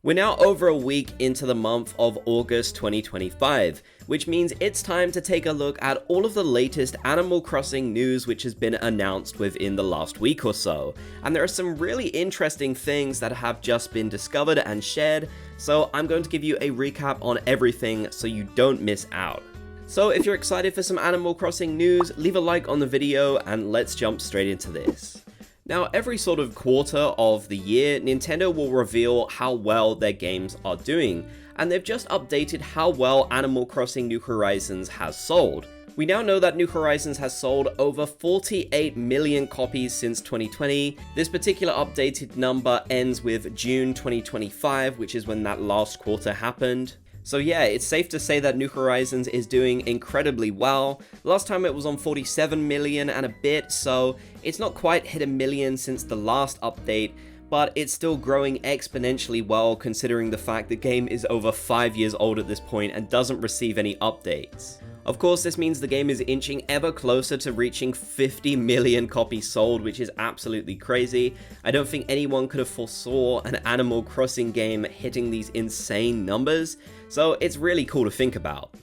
We're now over a week into the month of August 2025, which means it's time to take a look at all of the latest Animal Crossing news which has been announced within the last week or so. And there are some really interesting things that have just been discovered and shared, so I'm going to give you a recap on everything so you don't miss out. So if you're excited for some Animal Crossing news, leave a like on the video and let's jump straight into this. Now, every sort of quarter of the year, Nintendo will reveal how well their games are doing, and they've just updated how well Animal Crossing New Horizons has sold. We now know that New Horizons has sold over 48 million copies since 2020. This particular updated number ends with June 2025, which is when that last quarter happened. So yeah, it's safe to say that New Horizons is doing incredibly well. Last time it was on 47 million and a bit, so it's not quite hit a million since the last update, but it's still growing exponentially well considering the fact the game is over 5 years old at this point and doesn't receive any updates. Of course, this means the game is inching ever closer to reaching 50 million copies sold, which is absolutely crazy. I don't think anyone could have foresaw an Animal Crossing game hitting these insane numbers, so it's really cool to think about.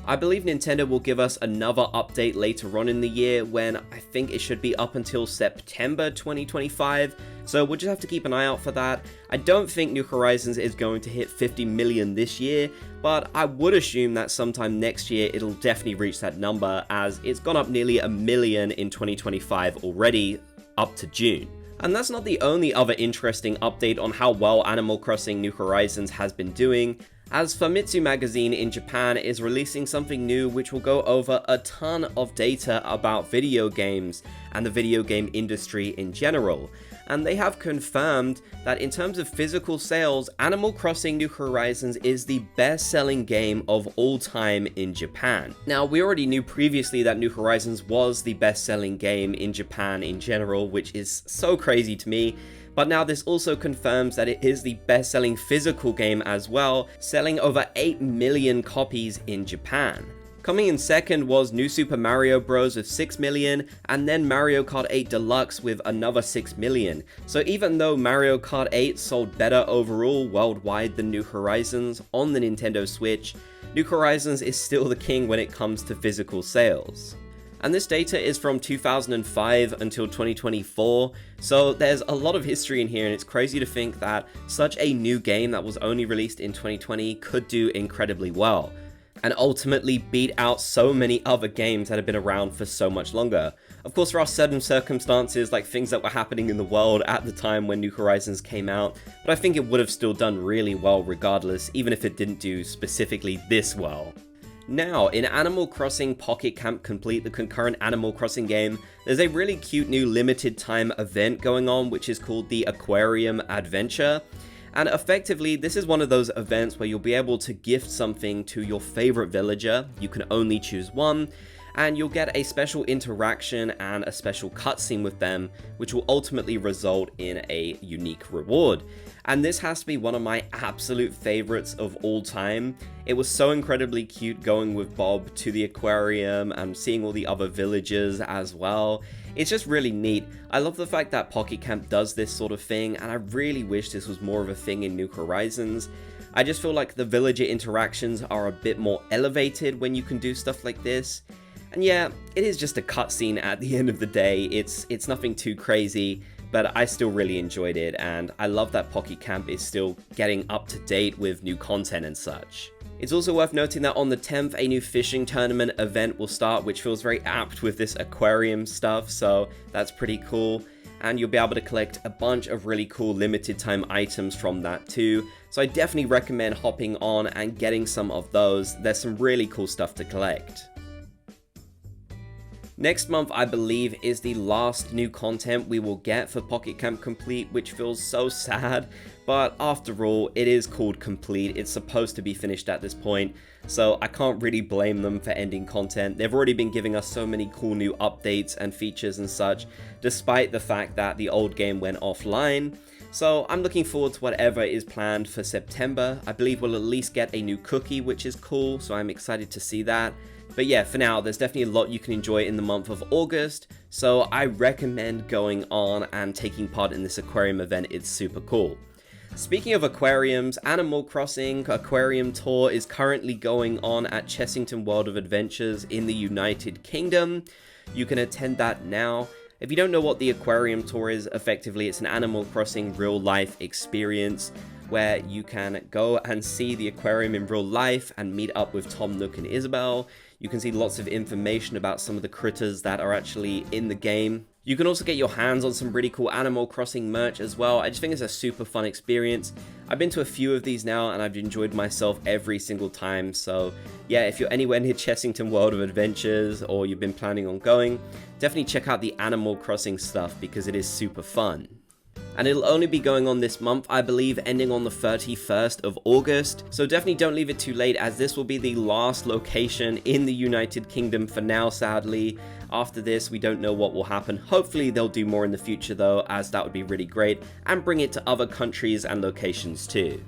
I believe Nintendo will give us another update later on in the year when I think it should be up until September 2025, so we'll just have to keep an eye out for that. I don't think New Horizons is going to hit 50 million this year, but I would assume that sometime next year it'll definitely reach that number, as it's gone up nearly a million in 2025 already, up to June. And that's not the only other interesting update on how well Animal Crossing New Horizons has been doing, as Famitsu magazine in Japan is releasing something new which will go over a ton of data about video games and the video game industry in general. And they have confirmed that in terms of physical sales, Animal Crossing New Horizons is the best-selling game of all time in Japan. Now, we already knew previously that New Horizons was the best-selling game in Japan in general, which is so crazy to me. But now this also confirms that it is the best-selling physical game as well, selling over 8 million copies in Japan. Coming in second was New Super Mario Bros. With 6 million, and then Mario Kart 8 Deluxe with another 6 million. So even though Mario Kart 8 sold better overall worldwide than New Horizons on the Nintendo Switch, New Horizons is still the king when it comes to physical sales. And this data is from 2005 until 2024, so there's a lot of history in here, and it's crazy to think that such a new game that was only released in 2020 could do incredibly well, and ultimately beat out so many other games that have been around for so much longer. Of course, there are certain circumstances, like things that were happening in the world at the time when New Horizons came out, but I think it would have still done really well regardless, even if it didn't do specifically this well. Now, in Animal Crossing Pocket Camp Complete, the concurrent Animal Crossing game, there's a really cute new limited time event going on which is called the Aquarium Adventure. And effectively, this is one of those events where you'll be able to gift something to your favorite villager. You can only choose one, and you'll get a special interaction and a special cutscene with them, which will ultimately result in a unique reward. And this has to be one of my absolute favorites of all time. It was so incredibly cute going with Bob to the aquarium and seeing all the other villagers as well. It's just really neat. I love the fact that Pocket Camp does this sort of thing, and I really wish this was more of a thing in New Horizons. I just feel like the villager interactions are a bit more elevated when you can do stuff like this. And yeah, it is just a cutscene at the end of the day. It's nothing too crazy, but I still really enjoyed it, and I love that Pocket Camp is still getting up to date with new content and such. It's also worth noting that on the 10th, a new fishing tournament event will start, which feels very apt with this aquarium stuff, so that's pretty cool. And you'll be able to collect a bunch of really cool limited time items from that too, so I definitely recommend hopping on and getting some of those. There's some really cool stuff to collect. Next month, I believe, is the last new content we will get for Pocket Camp Complete, which feels so sad, but after all, it is called Complete. It's supposed to be finished at this point, so I can't really blame them for ending content. They've already been giving us so many cool new updates and features and such, despite the fact that the old game went offline. So I'm looking forward to whatever is planned for September. I believe we'll at least get a new cookie, which is cool, so I'm excited to see that. But yeah, for now, there's definitely a lot you can enjoy in the month of August, so I recommend going on and taking part in this aquarium event. It's super cool. Speaking of aquariums, Animal Crossing Aquarium Tour is currently going on at Chessington World of Adventures in the United Kingdom. You can attend that now. If you don't know what the Aquarium Tour is, effectively it's an Animal Crossing real-life experience where you can go and see the aquarium in real life and meet up with Tom, Nook, and Isabelle. You can see lots of information about some of the critters that are actually in the game. You can also get your hands on some really cool Animal Crossing merch as well. I just think it's a super fun experience. I've been to a few of these now and I've enjoyed myself every single time. So yeah, if you're anywhere near Chessington World of Adventures or you've been planning on going, definitely check out the Animal Crossing stuff because it is super fun. And it'll only be going on this month, I believe, ending on the 31st of August. So definitely don't leave it too late, as this will be the last location in the United Kingdom for now, sadly. After this, we don't know what will happen. Hopefully they'll do more in the future though, as that would be really great, and bring it to other countries and locations too.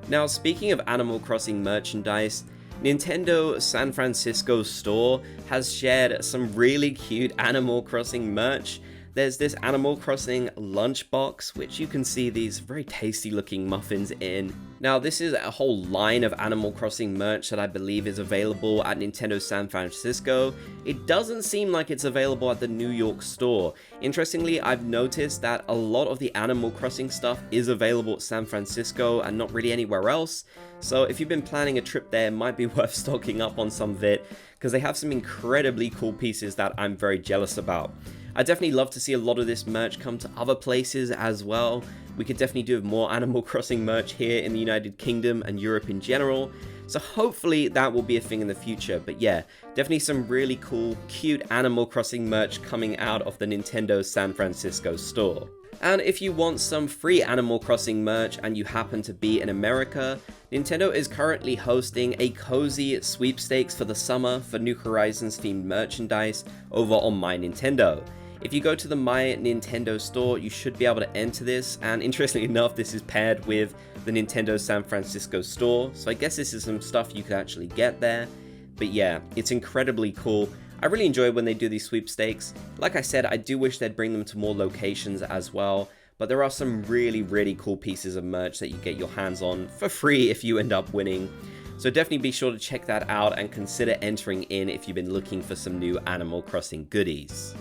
Now, speaking of Animal Crossing merchandise, Nintendo San Francisco store has shared some really cute Animal Crossing merch. There's this Animal Crossing lunchbox, which you can see these very tasty looking muffins in. Now, this is a whole line of Animal Crossing merch that I believe is available at Nintendo San Francisco. It doesn't seem like it's available at the New York store. Interestingly, I've noticed that a lot of the Animal Crossing stuff is available at San Francisco and not really anywhere else. So if you've been planning a trip there, it might be worth stocking up on some of it, because they have some incredibly cool pieces that I'm very jealous about. I'd definitely love to see a lot of this merch come to other places as well. We could definitely do more Animal Crossing merch here in the United Kingdom and Europe in general. So hopefully that will be a thing in the future. But yeah, definitely some really cool, cute Animal Crossing merch coming out of the Nintendo San Francisco store. And if you want some free Animal Crossing merch and you happen to be in America, Nintendo is currently hosting a cozy sweepstakes for the summer for New Horizons themed merchandise over on My Nintendo. If you go to the My Nintendo store, you should be able to enter this, and interestingly enough, this is paired with the Nintendo San Francisco store, so I guess this is some stuff you could actually get there. But yeah, it's incredibly cool. I really enjoy when they do these sweepstakes. Like I said, I do wish they'd bring them to more locations as well, but there are some really cool pieces of merch that you get your hands on for free if you end up winning. So definitely be sure to check that out and consider entering in if you've been looking for some new Animal Crossing goodies.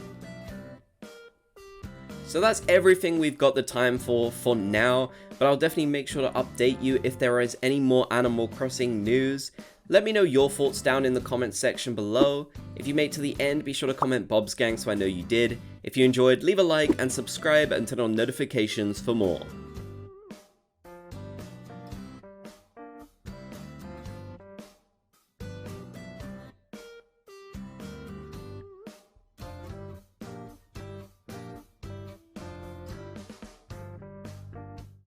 So that's everything we've got the time for now, but I'll definitely make sure to update you if there is any more Animal Crossing news. Let me know your thoughts down in the comments section below. If you made it to the end, be sure to comment Bob's Gang so I know you did. If you enjoyed, leave a like and subscribe and turn on notifications for more.